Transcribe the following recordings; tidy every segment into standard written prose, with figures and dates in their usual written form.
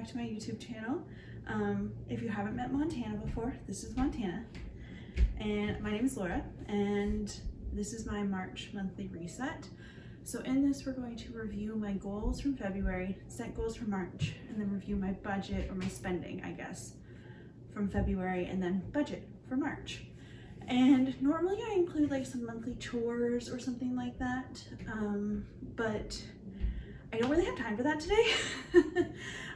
to my YouTube channel. If you haven't met Montana before, this is Montana. And my name is Laura, and this is my March monthly reset. So in this, we're going to review my goals from February, set goals for March, and then review my budget, or my spending, I guess, from February, and then budget for March. And normally I include like some monthly chores or something like that, but I don't really have time for that today.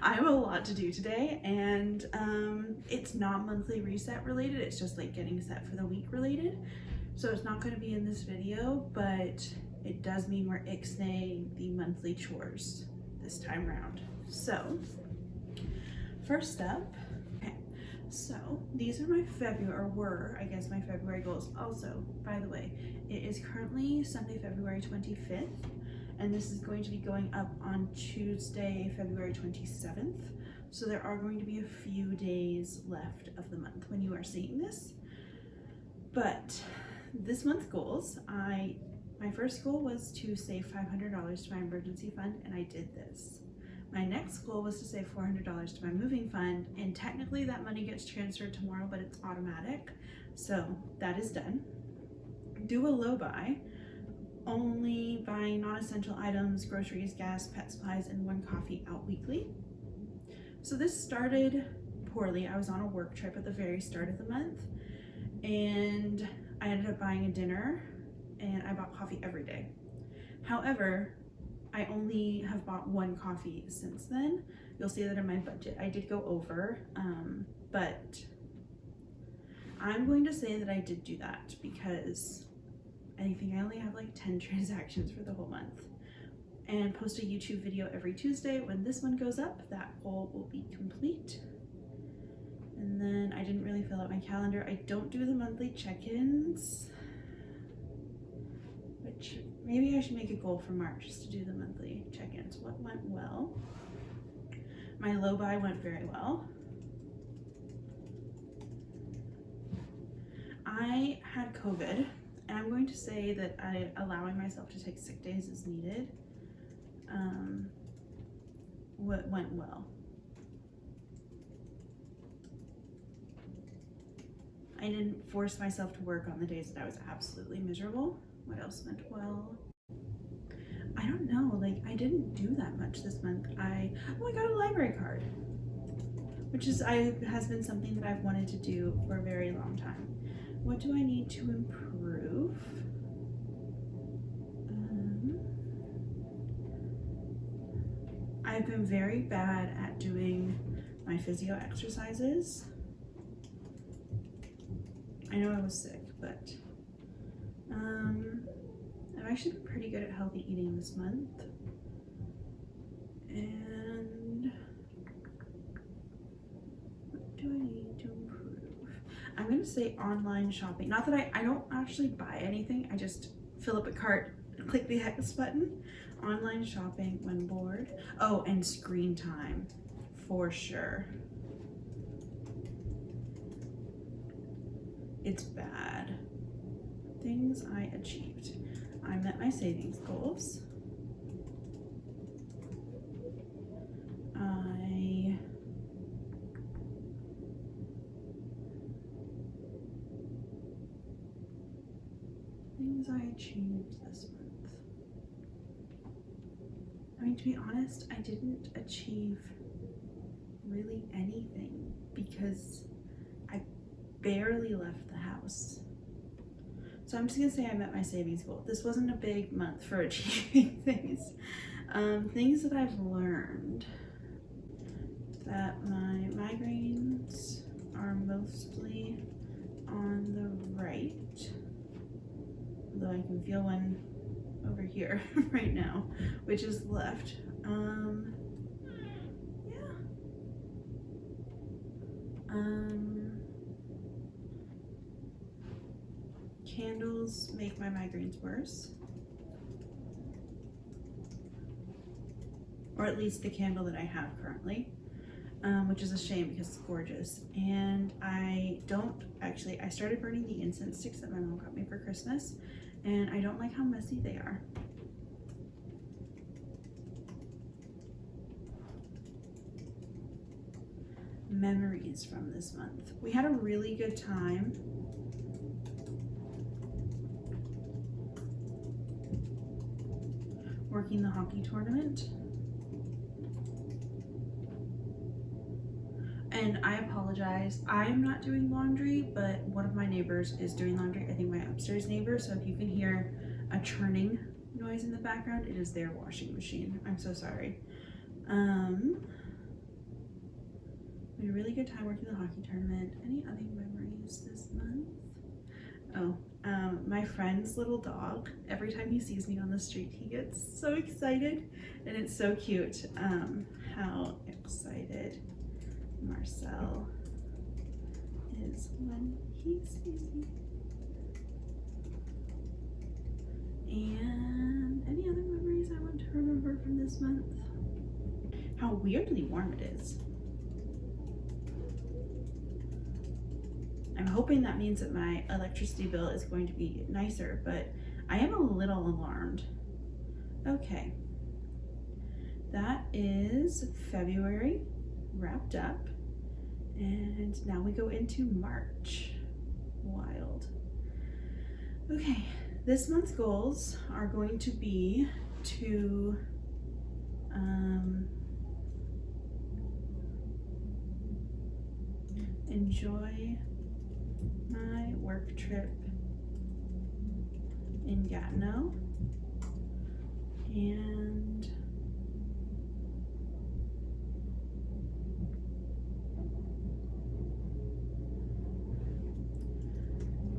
I have a lot to do today, and it's not monthly reset related, it's just like getting set for the week related. So it's not going to be in this video, but it does mean we're ixnaying the monthly chores this time around. So first up, okay, so these are my my February goals. Also, by the way, it is currently Sunday, February 25th, and this is going to be going up on Tuesday, February 27th. So there are going to be a few days left of the month when you are seeing this. But this month's goals, my first goal was to save $500 to my emergency fund, and I did this. My next goal was to save $400 to my moving fund, and technically that money gets transferred tomorrow, but it's automatic. So that is done. Do a low buy, only buying non-essential items, groceries, gas, pet supplies, and one coffee out weekly. So this started poorly. I was on a work trip at the very start of the month, and I ended up buying a dinner, and I bought coffee every day. However, I only have bought one coffee since then. You'll see that in my budget. I did go over, but I'm going to say that I did do that because I think I only have like 10 transactions for the whole month. And post a YouTube video every Tuesday. When this one goes up, that goal will be complete. And then I didn't really fill out my calendar. I don't do the monthly check-ins, which maybe I should make a goal for March, just to do the monthly check-ins. What went well? My low buy went very well. I had COVID, and I'm going to say that allowing myself to take sick days as needed what went well. I didn't force myself to work on the days that I was absolutely miserable. What else went well? I don't know, like I didn't do that much this month. I got a library card, which has been something that I've wanted to do for a very long time. What do I need to improve? I've been very bad at doing my physio exercises. I know I was sick, but I've actually been pretty good at healthy eating this month. And what do I need to improve? I'm gonna say online shopping. Not that I don't actually buy anything, I just fill up a cart and click the X button. Online shopping when bored. Oh, and screen time, for sure. It's bad. Things I achieved. I met my savings goals. Things I achieved this month. I mean, to be honest, I didn't achieve really anything because I barely left the house. So I'm just gonna say I met my savings goal. This wasn't a big month for achieving things. Things that I've learned, that my migraines are mostly on the right, although I can feel one over here right now, which is left. Candles make my migraines worse, or at least the candle that I have currently, which is a shame because it's gorgeous. And I started burning the incense sticks that my mom got me for Christmas, and I don't like how messy they are. memories from this month. We had a really good time. Working the hockey tournament. And I apologize, I'm not doing laundry, but one of my neighbors is doing laundry. I think my upstairs neighbor, so if you can hear a churning noise in the background, it is their washing machine. I'm so sorry. We had a really good time working the hockey tournament. Any other memories this month? Oh, my friend's little dog, every time he sees me on the street, he gets so excited, and it's so cute how excited Marcel is when he sees me. And any other memories I want to remember from this month? How weirdly warm it is. I'm hoping that means that my electricity bill is going to be nicer, but I am a little alarmed. Okay, that is February wrapped up, and now we go into March. Wild. Okay, this month's goals are going to be to enjoy my work trip in Gatineau and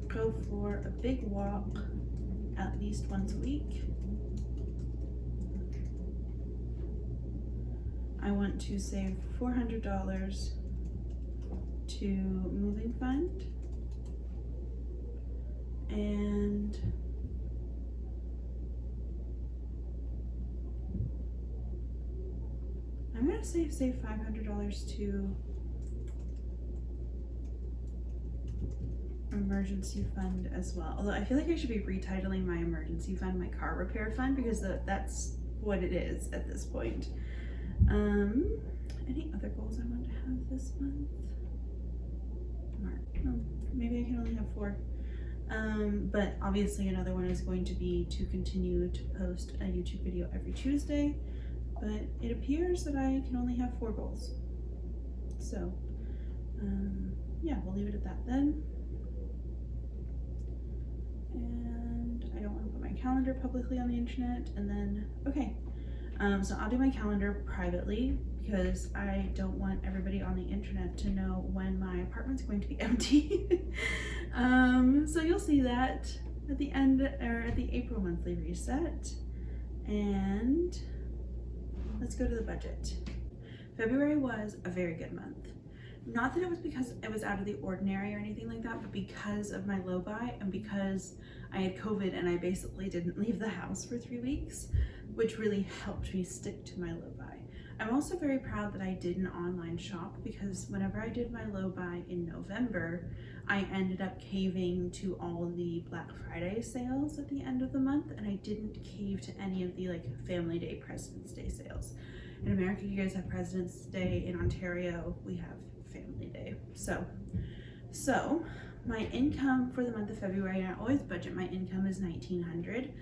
go for a big walk at least once a week. I want to save $400 to moving fund, and I'm gonna save $500 to emergency fund as well. Although I feel like I should be retitling my emergency fund my car repair fund, because that's what it is at this point. Any other goals I want to have this month? Oh, maybe I can only have 4. But obviously another one is going to be to continue to post a YouTube video every Tuesday, but it appears that I can only have 4 goals. So yeah, we'll leave it at that then. And I don't want to put my calendar publicly on the internet. And then, okay, so I'll do my calendar privately because I don't want everybody on the internet to know when my apartment's going to be empty. So you'll see that at the end, or at the April monthly reset. And let's go to the budget. February was a very good month. Not that it was because it was out of the ordinary or anything like that, but because of my low buy and because I had COVID and I basically didn't leave the house for 3 weeks, which really helped me stick to my low buy. I'm also very proud that I did an online shop, because whenever I did my low buy in November, I ended up caving to all the Black Friday sales at the end of the month, and I didn't cave to any of the like Family Day, President's Day sales. In America, you guys have President's Day. In Ontario, we have Family Day. So my income for the month of February, and I always budget my income is $1,900,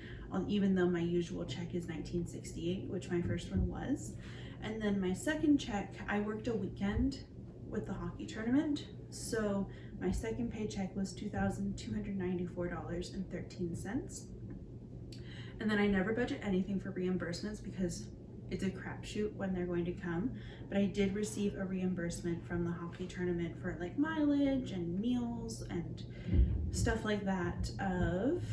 even though my usual check is $1,968, which my first one was. And then my second check, I worked a weekend with the hockey tournament, so my second paycheck was $2,294.13. And then I never budget anything for reimbursements because it's a crapshoot when they're going to come, but I did receive a reimbursement from the hockey tournament for like mileage and meals and stuff like that of,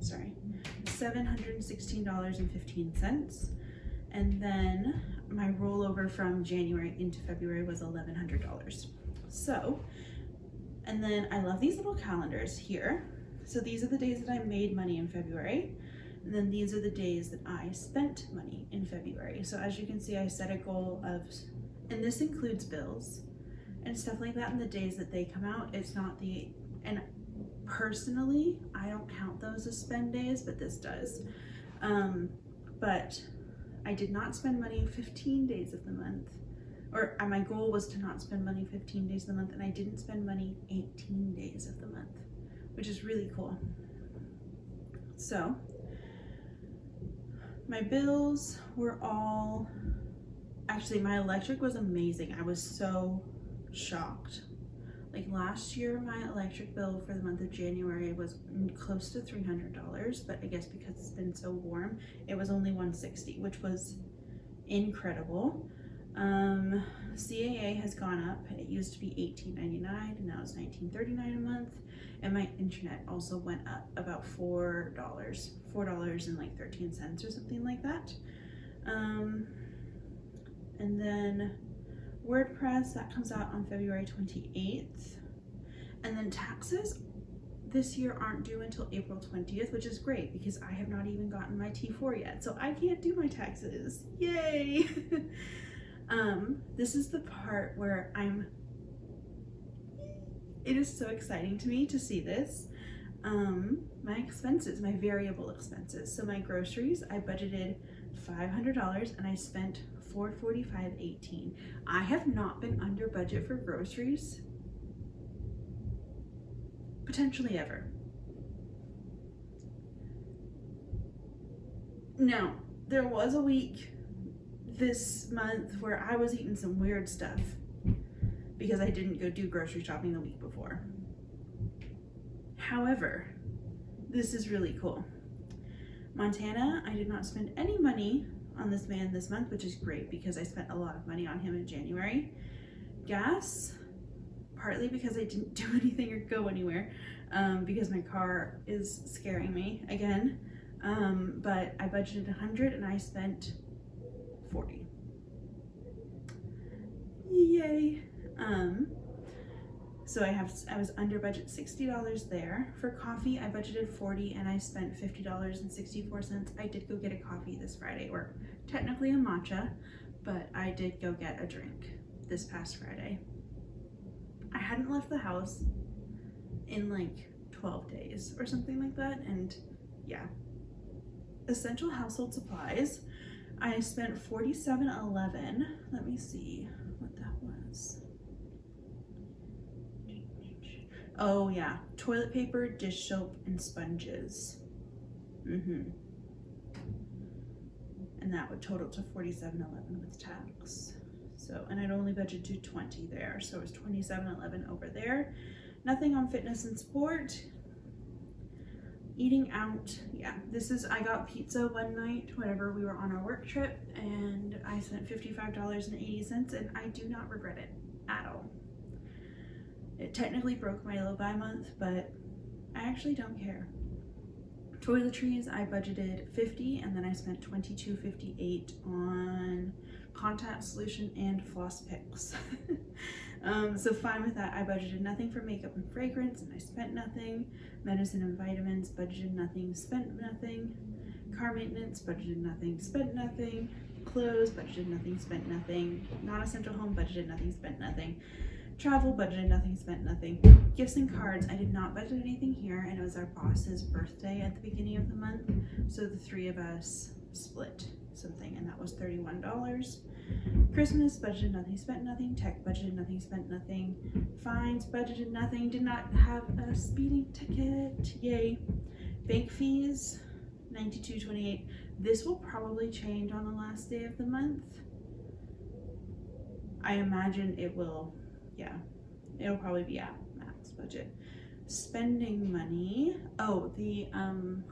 $716.15. And then my rollover from January into February was $1,100. So, and then I love these little calendars here. So these are the days that I made money in February. And then these are the days that I spent money in February. So as you can see, I set a goal of, and this includes bills and stuff like that, and the days that they come out, it's not the, and personally, I don't count those as spend days, but this does. But I did not spend money 15 days of the month. or my goal was to not spend money 15 days of the month, and I didn't spend money 18 days of the month, which is really cool. So my bills were all, actually my electric was amazing. I was so shocked. Like last year, my electric bill for the month of January was close to $300, but I guess because it's been so warm, it was only $160, which was incredible. CAA has gone up. It used to be $18.99 and now it's $19.39 a month. And my internet also went up about $4.13 or something like that. And then WordPress, that comes out on February 28th. And then taxes this year aren't due until April 20th, which is great because I have not even gotten my T4 yet, so I can't do my taxes. Yay! This is the part where it is so exciting to me to see this. My expenses, my variable expenses. So my groceries, I budgeted $500 and I spent $445.18. I have not been under budget for groceries potentially ever. Now, there was a week this month where I was eating some weird stuff because I didn't go do grocery shopping the week before. However, this is really cool. Montana, I did not spend any money on this man this month, which is great because I spent a lot of money on him in January. Gas, partly because I didn't do anything or go anywhere, because my car is scaring me again. But I budgeted $100 and I spent $40. Yay! So I was under budget $60 there. For coffee, I budgeted $40 and I spent $50.64. I did go get a coffee this Friday, or technically a matcha, but I did go get a drink this past Friday. I hadn't left the house in like 12 days or something like that, and yeah. Essential household supplies, I spent $47.11. Let me see what that was. Oh yeah, toilet paper, dish soap, and sponges. And that would total to $47.11 with tax. So, and I'd only budgeted $20 there, so it was $27.11 over there. Nothing on fitness and sport. Eating out, yeah, I got pizza one night whenever we were on our work trip, and I spent $55.80, and I do not regret it at all. It technically broke my low-buy month, but I actually don't care. Toiletries, I budgeted $50, and then I spent $22.58 on contact solution and floss picks. So fine with that. I budgeted nothing for makeup and fragrance, and I spent nothing. Medicine and vitamins, budgeted nothing, spent nothing. Car maintenance, budgeted nothing, spent nothing. Clothes, budgeted nothing, spent nothing. Non-essential home, budgeted nothing, spent nothing. Travel, budgeted nothing, spent nothing. Gifts and cards, I did not budget anything here, and it was our boss's birthday at the beginning of the month, so the three of us split something, and that was $31. Christmas, budgeted nothing, spent nothing. Tech, budgeted nothing, spent nothing. Fines, budgeted nothing, did not have a speeding ticket, yay. Bank fees, $92.28. This will probably change on the last day of the month. I imagine it will, yeah, it'll probably be at max budget. Spending money, oh, the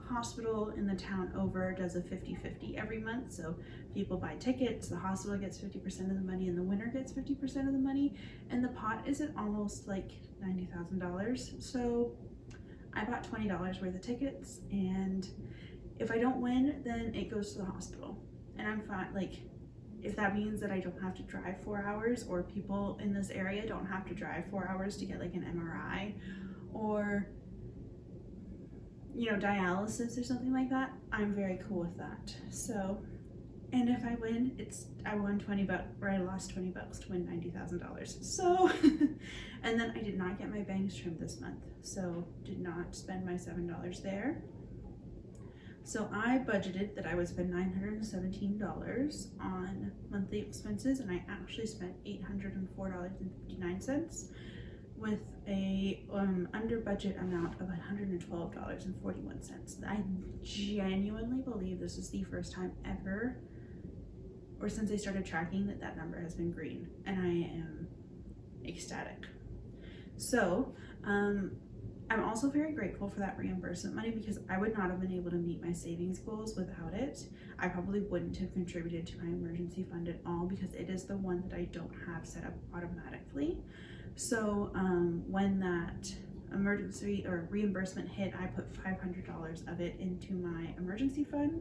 hospital in the town over does a 50-50 every month, so people buy tickets, the hospital gets 50% of the money and the winner gets 50% of the money, and the pot is at almost like $90,000. So I bought $20 worth of tickets, and if I don't win, then it goes to the hospital, and I'm fine. Like, if that means that I don't have to drive 4 hours, or people in this area don't have to drive 4 hours to get like an MRI or, you know, dialysis or something like that, I'm very cool with that. So, and if I win, I won $20, or I lost $20 to win $90,000. So, and then I did not get my bangs trimmed this month, so did not spend my $7 there. So I budgeted that I would spend $917 on monthly expenses, and I actually spent $804.59 with a under budget amount of $112.41. I genuinely believe this is the first time ever, or since I started tracking, that number has been green, and I am ecstatic. So I'm also very grateful for that reimbursement money, because I would not have been able to meet my savings goals without it. I probably wouldn't have contributed to my emergency fund at all, because it is the one that I don't have set up automatically. So when that emergency or reimbursement hit, I put $500 of it into my emergency fund.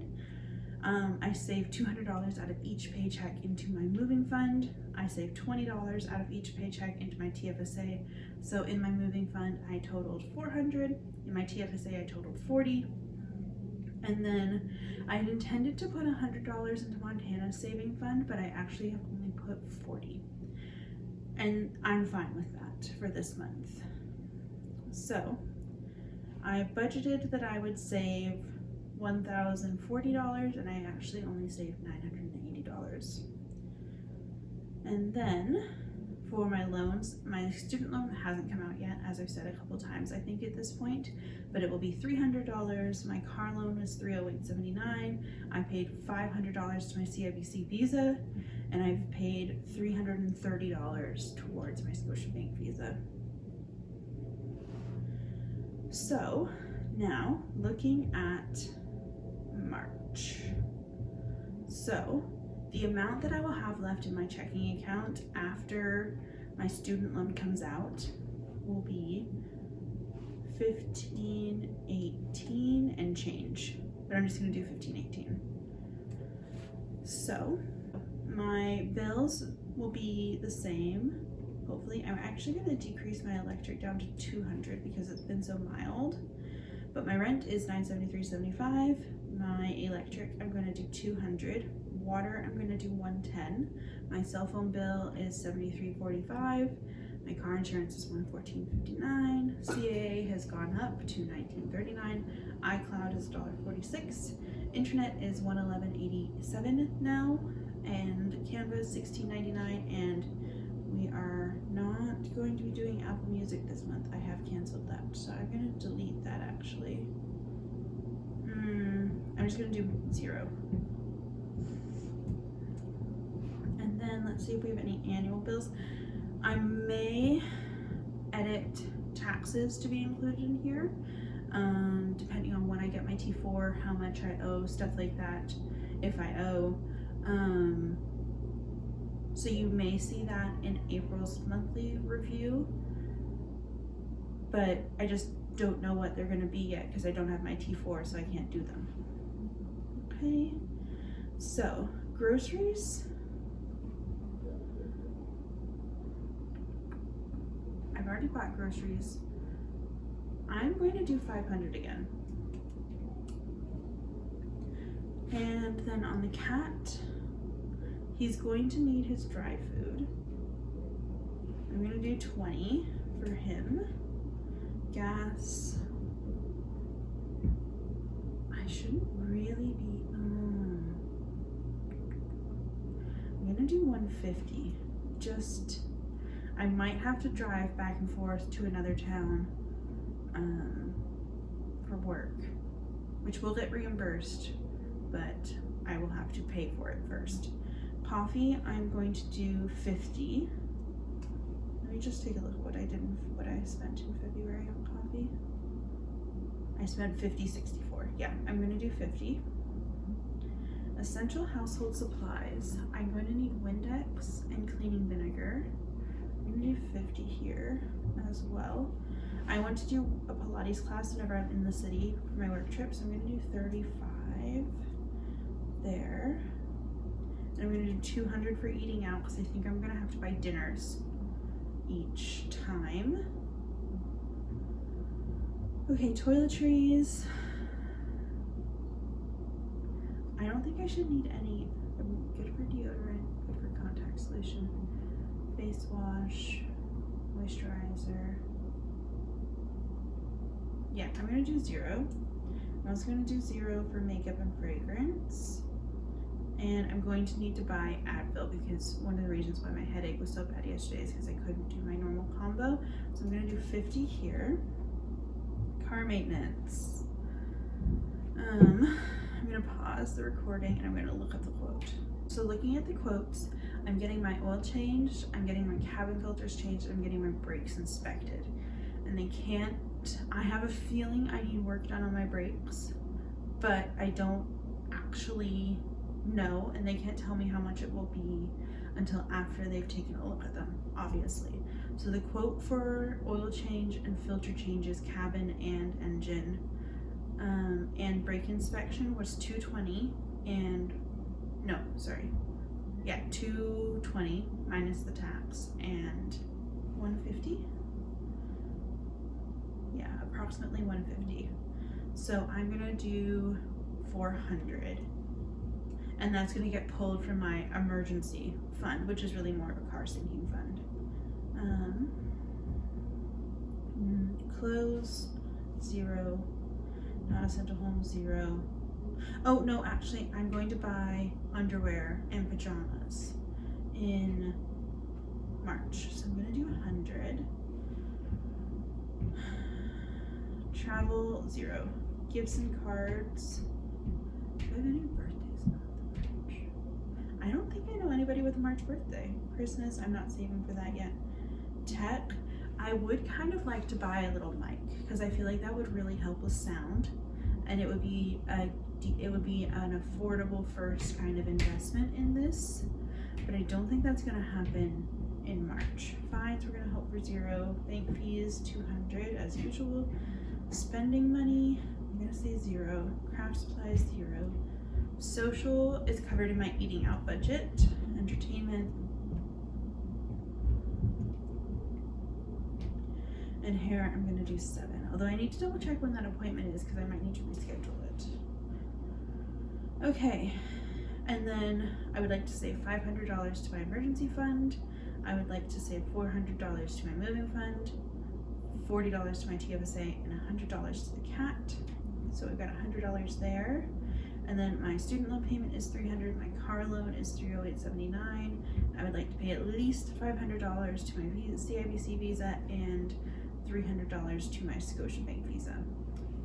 I saved $200 out of each paycheck into my moving fund. I saved $20 out of each paycheck into my TFSA. So in my moving fund, I totaled $400. In my TFSA, I totaled $40. And then I had intended to put $100 into Montana's saving fund, but I actually have only put $40. And I'm fine with that for this month. So I budgeted that I would save $1,040, and I actually only saved $980. And then for my loans, my student loan hasn't come out yet, as I've said a couple times I think at this point, but it will be $300. My car loan was $308.79. I paid $500 to my CIBC Visa, and I've paid $330 towards my Scotiabank Visa. So now looking at March. So the amount that I will have left in my checking account after my student loan comes out will be $1,518 and change, but I'm just going to do $1,518. So my bills will be the same. Hopefully, I'm actually going to decrease my electric down to $200 because it's been so mild. But my rent is $973.75. My electric, I'm going to do $200. Water, I'm going to do $110. My cell phone bill is $73.45. My car insurance is $114.59. CAA has gone up to $19.39. iCloud is $1.46. Internet is $111.87 now, and Canva is $16.99. And we are not going to be doing Apple Music this month. I have canceled that, so I'm going to delete that actually. I'm just going to do 0. And then let's see if we have any annual bills. I may edit taxes to be included in here, depending on when I get my T4, how much I owe, stuff like that, if I owe. So you may see that in April's monthly review, but I just don't know what they're going to be yet because I don't have my T4, so I can't do them. Okay, so groceries. I've already bought groceries. I'm going to do $500 again. And then on the cat, he's going to need his dry food. I'm going to do $20 for him. Gas. I shouldn't really be. I'm going to do $150. Just, I might have to drive back and forth to another town for work, which will get reimbursed, but I will have to pay for it first. Coffee, I'm going to do $50. Let me just take a look at what I spent in February on coffee. I spent $50.64. Yeah, I'm going to do $50. Essential household supplies. I'm going to need Windex and cleaning vinegar. I'm going to do $50 here as well. I want to do a Pilates class whenever I'm in the city for my work trip, so I'm going to do $35 there. And I'm going to do $200 for eating out because I think I'm going to have to buy dinners each time. Okay, toiletries. I don't think I should need any. I'm good for deodorant, good for contact solution, face wash, moisturizer. Yeah, I'm going to do 0. I'm also going to do 0 for makeup and fragrance. And I'm going to need to buy Advil because one of the reasons why my headache was so bad yesterday is because I couldn't do my normal combo. So I'm going to do 50 here. Car maintenance. I'm going to pause the recording and I'm going to look at the quote. So looking at the quotes, I'm getting my oil changed, I'm getting my cabin filters changed, I'm getting my brakes inspected. And I have a feeling I need work done on my brakes, but I don't actually know, and they can't tell me how much it will be until after they've taken a look at them, obviously. So the quote for oil change and filter changes, cabin and engine, and brake inspection was $220 and no, sorry. Yeah, $220 minus the tax and $150. Yeah, approximately $150. So I'm gonna do $400. And that's going to get pulled from my emergency fund, which is really more of a car sinking fund. Clothes, 0. Not essential home, 0. Oh, no, actually, I'm going to buy underwear and pajamas in March. So I'm going to do 100. Travel, 0. Gibson cards. Do I have any birthdays? I don't think I know anybody with a March birthday. Christmas, I'm not saving for that yet. Tech, I would kind of like to buy a little mic because I feel like that would really help with sound, and it would be an affordable first kind of investment in this, but I don't think that's gonna happen in March. Fines, we're gonna hope for 0. Bank fees, 200 as usual. Spending money, I'm gonna say 0. Craft supplies, 0. Social is covered in my eating out budget. Entertainment. And hair, I'm gonna do 7. Although I need to double check when that appointment is because I might need to reschedule it. Okay, and then I would like to save $500 to my emergency fund. I would like to save $400 to my moving fund, $40 to my TFSA, and $100 to the cat. So we've got $100 there. And then my student loan payment is $300. My car loan is $308.79. I would like to pay at least $500 to my CIBC Visa and $300 to my Scotiabank Visa.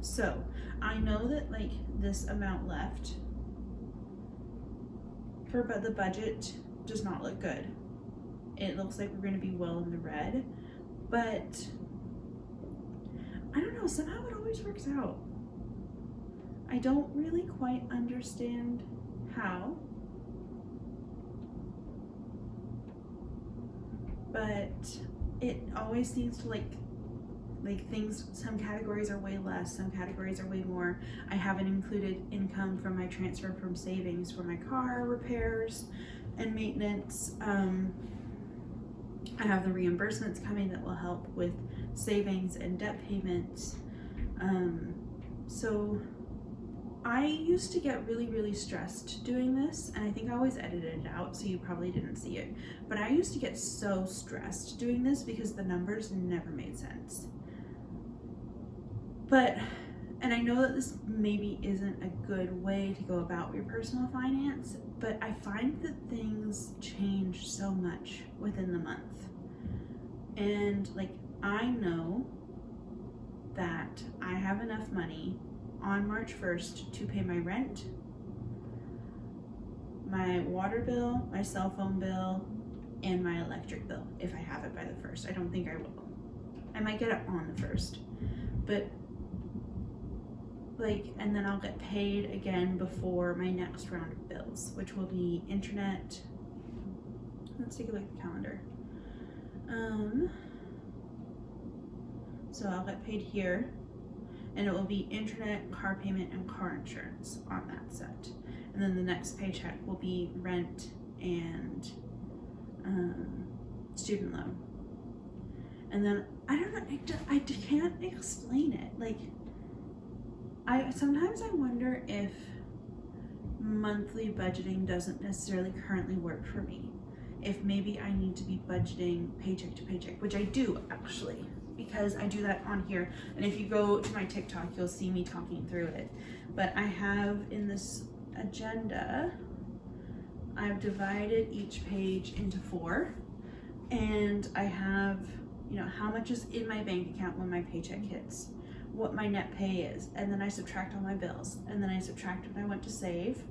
So I know that like this amount left for the budget does not look good. It looks like we're going to be well in the red, but I don't know, somehow it always works out. I don't really quite understand how, but it always seems to like things, some categories are way less, some categories are way more. I haven't included income from my transfer from savings for my car repairs and maintenance. I have the reimbursements coming that will help with savings and debt payments. So I used to get really stressed doing this, and I think I always edited it out so you probably didn't see it, but I used to get so stressed doing this because the numbers never made sense. And I know that this maybe isn't a good way to go about your personal finance, but I find that things change so much within the month. And like, I know that I have enough money on March 1st to pay my rent, my water bill, my cell phone bill, and my electric bill if I have it by the 1st. I don't think I will. I might get it on the 1st, but like, and then I'll get paid again before my next round of bills, which will be internet. Let's take a look at the calendar. So I'll get paid here, and it will be internet, car payment, and car insurance on that set. And then the next paycheck will be rent and student loan. And then, I don't know, I can't explain it. Like, sometimes I wonder if monthly budgeting doesn't necessarily currently work for me. If maybe I need to be budgeting paycheck to paycheck, which I do actually, because I do that on here. And if you go to my TikTok, you'll see me talking through it. But I have in this agenda, I've divided each page into 4, and I have, you know, how much is in my bank account when my paycheck hits, what my net pay is, and then I subtract all my bills, and then I subtract what I want to save,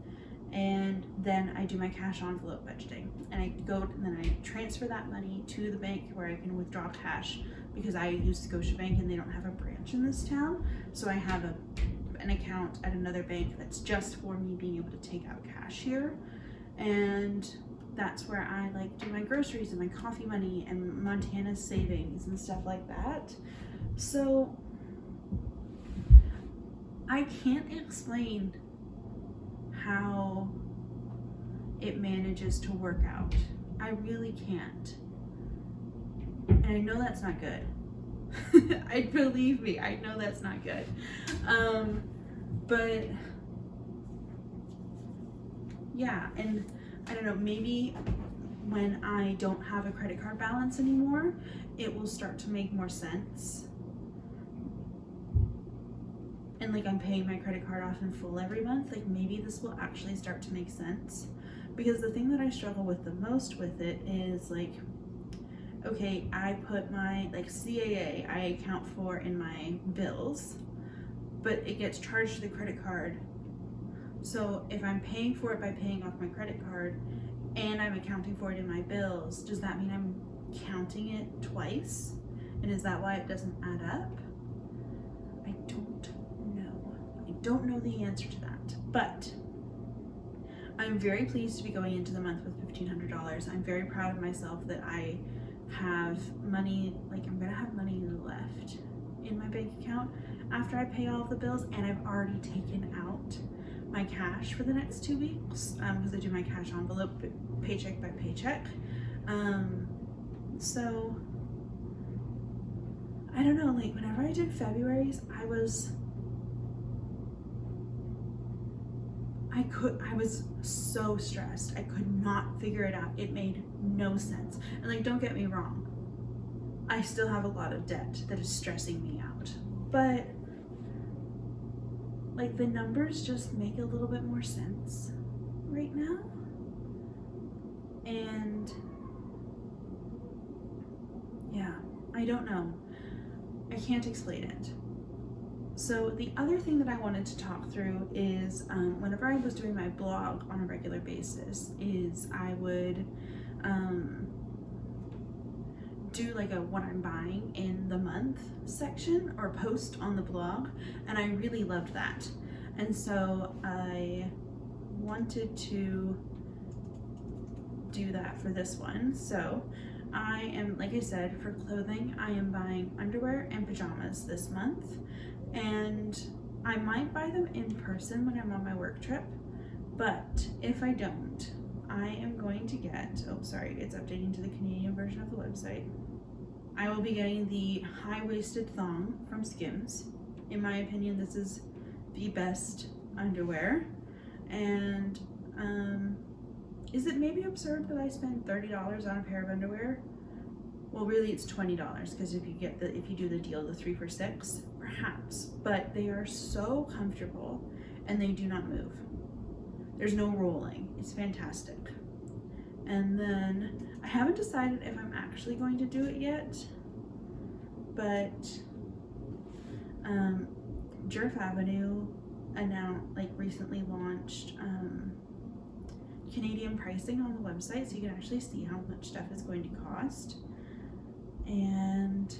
and then I do my cash envelope budgeting, and I go and then I transfer that money to the bank where I can withdraw cash, because I use Scotiabank and they don't have a branch in this town, so I have an account at another bank that's just for me being able to take out cash here. And that's where I like do my groceries and my coffee money and Montana's savings and stuff like that. So I can't explain how it manages to work out. I really can't. And I know that's not good. Believe me, I know that's not good. But yeah, and I don't know, maybe when I don't have a credit card balance anymore, it will start to make more sense. And like I'm paying my credit card off in full every month, like maybe this will actually start to make sense. Because the thing that I struggle with the most with it is like, okay, I put my like CAA I account for in my bills, but it gets charged to the credit card. So if I'm paying for it by paying off my credit card and I'm accounting for it in my bills, does that mean I'm counting it twice? And is that why it doesn't add up? I don't know. I don't know the answer to that, but I'm very pleased to be going into the month with $1,500. I'm very proud of myself that I have money, like I'm gonna have money left in my bank account after I pay all of the bills, and I've already taken out my cash for the next 2 weeks because I do my cash envelope paycheck by paycheck. So I don't know, like whenever I did February's, I was so stressed. I could not figure it out. It made no sense. And like, don't get me wrong, I still have a lot of debt that is stressing me out, but like the numbers just make a little bit more sense right now. And yeah, I don't know. I can't explain it. So the other thing that I wanted to talk through is whenever I was doing my blog on a regular basis is I would do like a what I'm buying in the month section or post on the blog, and I really loved that. And so I wanted to do that for this one. So I am, like I said, for clothing, I am buying underwear and pajamas this month. And I might buy them in person when I'm on my work trip, but if I don't, I am going to get, oh sorry, it's updating to the Canadian version of the website. I will be getting the high-waisted thong from Skims. In my opinion, this is the best underwear. And is it maybe absurd that I spend $30 on a pair of underwear? Well, really it's $20 because if you do the deal, the 3 for $6, perhaps, but they are so comfortable and they do not move. There's no rolling. It's fantastic. And then I haven't decided if I'm actually going to do it yet, but Jerf Avenue recently launched Canadian pricing on the website, so you can actually see how much stuff is going to cost. And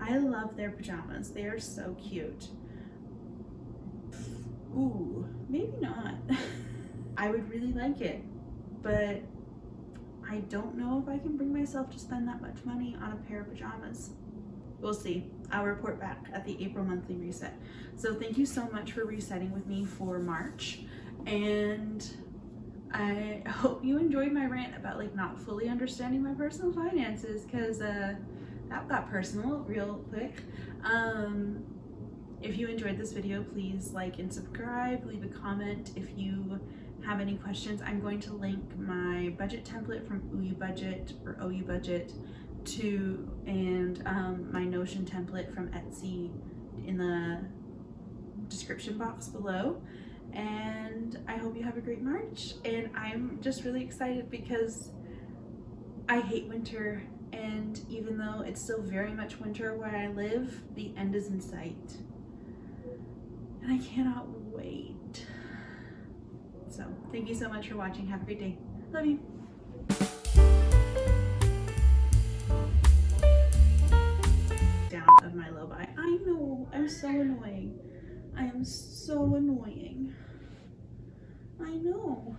I love their pajamas. They are so cute. Ooh, maybe not. I would really like it, but I don't know if I can bring myself to spend that much money on a pair of pajamas. We'll see. I'll report back at the April monthly reset. So thank you so much for resetting with me for March, and I hope you enjoyed my rant about like not fully understanding my personal finances, because that got personal real quick. If you enjoyed this video, please like and subscribe, leave a comment if you have any questions. I'm going to link my budget template from OU Budget and my Notion template from Etsy in the description box below. And I hope you have a great March, and I'm just really excited because I hate winter, and even though it's still very much winter where I live, the end is in sight and I cannot wait. So thank you so much for watching. Have a great day. Love you. Down of my lobi. I know, I'm so annoying. I am so annoying. I know.